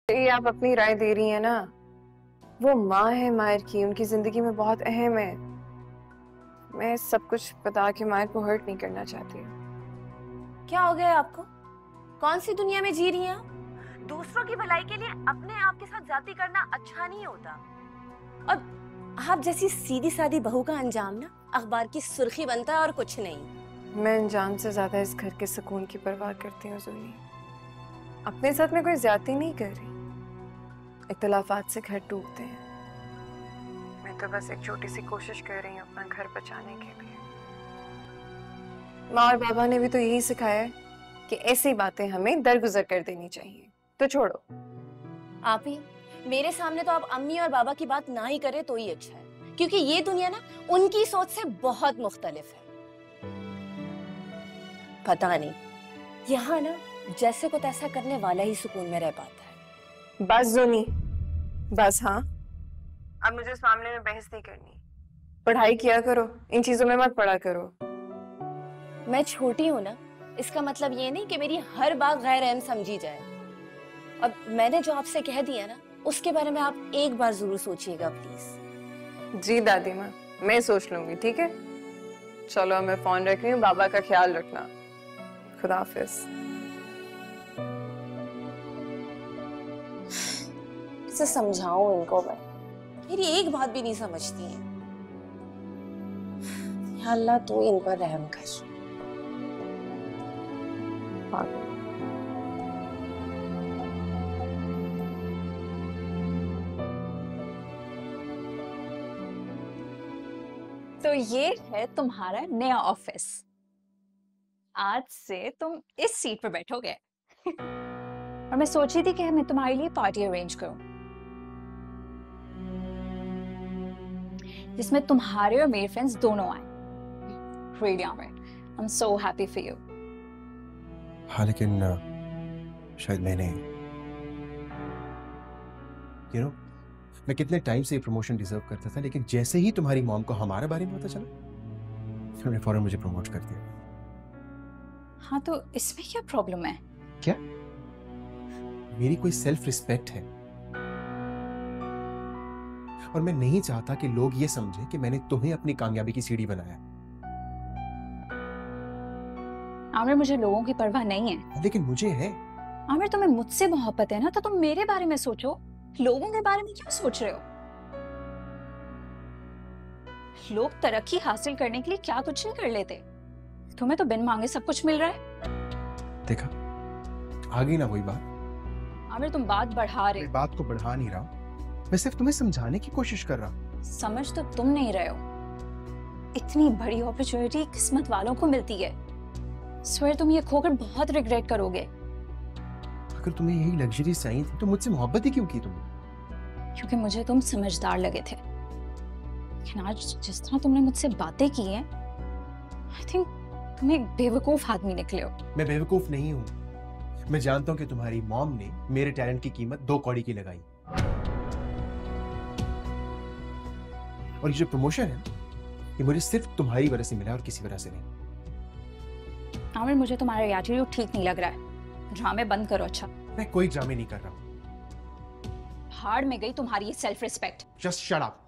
ये आप अपनी राय दे रही हैं ना, वो माँ है मायर की, उनकी जिंदगी में बहुत अहम है। मैं सब कुछ बता के मायर को हर्ट नहीं करना चाहती। क्या हो गया आपको? कौन सी दुनिया में जी रही हैं आप? दूसरों की भलाई के लिए अपने आप के साथ जाती करना अच्छा नहीं होता। और आप जैसी सीधी सादी बहू का अंजाम ना अखबार की सुर्खी बनता है और कुछ नहीं। मैं अनजान से ज्यादा इस घर के सुकून की परवाह करती हूँ ज़ूनी। अपने साथ में कोई ज्यादती नहीं कर रही। इख्तिलाफात से घर टूटते हैं। मैं तो बस एक छोटी सी कोशिश कर रही हूँ अपना घर बचाने के लिए। माँ और बाबा ने भी तो यही सिखाया है कि ऐसी बातें हमें दरगुजर कर देनी चाहिए। तो छोड़ो। आप ही मेरे सामने तो आप अम्मी और बाबा की बात ना ही करें तो ही अच्छा है, क्योंकि ये दुनिया ना उनकी सोच से बहुत मुख्तलिफ है। पता नहीं, यहाँ ना जैसे को तैसा करने वाला ही सुकून में रह पाता है। बस ज़ूनी, बस। हाँ, अब मुझे इस मामले में बहस नहीं करनी। पढ़ाई किया करो, इन चीजों में मत पड़ा करो। मैं छोटी हूँ ना, इसका मतलब ये नहीं कि मेरी हर बात गैर अहम समझी जाए। अब मैंने जो आपसे कह दिया ना, उसके बारे में आप एक बार जरूर सोचिएगा प्लीज। जी दादी माँ, मैं सोच लूंगी। ठीक है, चलो मैं फोन रख रही हूँ। बाबा का ख्याल रखना। खुदा हाफिज। इसे समझाऊं इनको मैं, मेरी एक बात भी नहीं समझती है। या अल्लाह तू इन पर रहम कर। तो ये है तुम्हारा नया ऑफिस। आज से तुम इस सीट पर बैठोगे। और मैं सोची थी कि मैं तुम्हारे लिए पार्टी अरेंज करूं, जिसमें तुम्हारे और मेरे फ्रेंड्स दोनों आए। Really honored. I'm so happy for you. हाँ, लेकिन शायद मैंने मैं कितने टाइम से ये प्रमोशन डिजर्व करता था, लेकिन जैसे ही तुम्हारी मॉम को हमारे बारे में पता चला, उन्होंने फौरन मुझे प्रमोट कर दिया। हाँ, तो इसमें क्या प्रॉब्लम है? क्या? मेरी कोई सेल्फ रिस्पेक्ट है, और मैं नहीं चाहता कि लोग ये समझें कि मैंने तुम्हें अपनी कामयाबी की सीढ़ी बनाया। आमिर, मुझे लोगों की परवाह नहीं है। लेकिन मुझे है। आमिर, तुम्हें मुझसे मोहब्बत है ना, तो तुम मेरे बारे में सोचो। लोगों के बारे में क्यों सोच रहे हो? लोग तरक्की हासिल करने के लिए क्या कुछ नहीं कर लेते। तुम्हें तो बिन मांगे सब कुछ मिल रहा है। देखा, आ गई ना वही बात। आमिर, तुम बात बढ़ा रहे हो। बात को बढ़ा नहीं रहा, मैं सिर्फ तुम्हें समझाने की कोशिश कर रहा हूं। समझ तो तुम नहीं रहे हो। इतनी बड़ी अपॉर्चुनिटी किस्मत वालों को मिलती है। स्वेर तुम ये खोकर बहुत रिग्रेट करोगे। अगर तुम्हें यही लग्जरी चाहिए थी तो मुझसे मोहब्बत ही क्यों की तुमने? क्योंकि मुझे तुम समझदार लगे थे। लेकिन आज जिस तरह तुमने मुझसे बातें की हैं, आई थिंक तुम एक बेवकूफ आदमी निकले हो। मैं बेवकूफ नहीं हूं। मैं जानता हूं कि तुम्हारी मॉम ने मेरे टैलेंट की कीमत 2 कौड़ी की लगाई। और ये जो प्रमोशन है, ये मुझे सिर्फ तुम्हारी वजह से मिला और किसी वजह से नहीं। आमिर, मुझे तुम्हारा एटीट्यूड ठीक नहीं लग रहा है। ड्रामे बंद करो। अच्छा, मैं कोई ड्रामे नहीं कर रहा हूं। भाड़ में गई तुम्हारी ये self respect. Just shut up.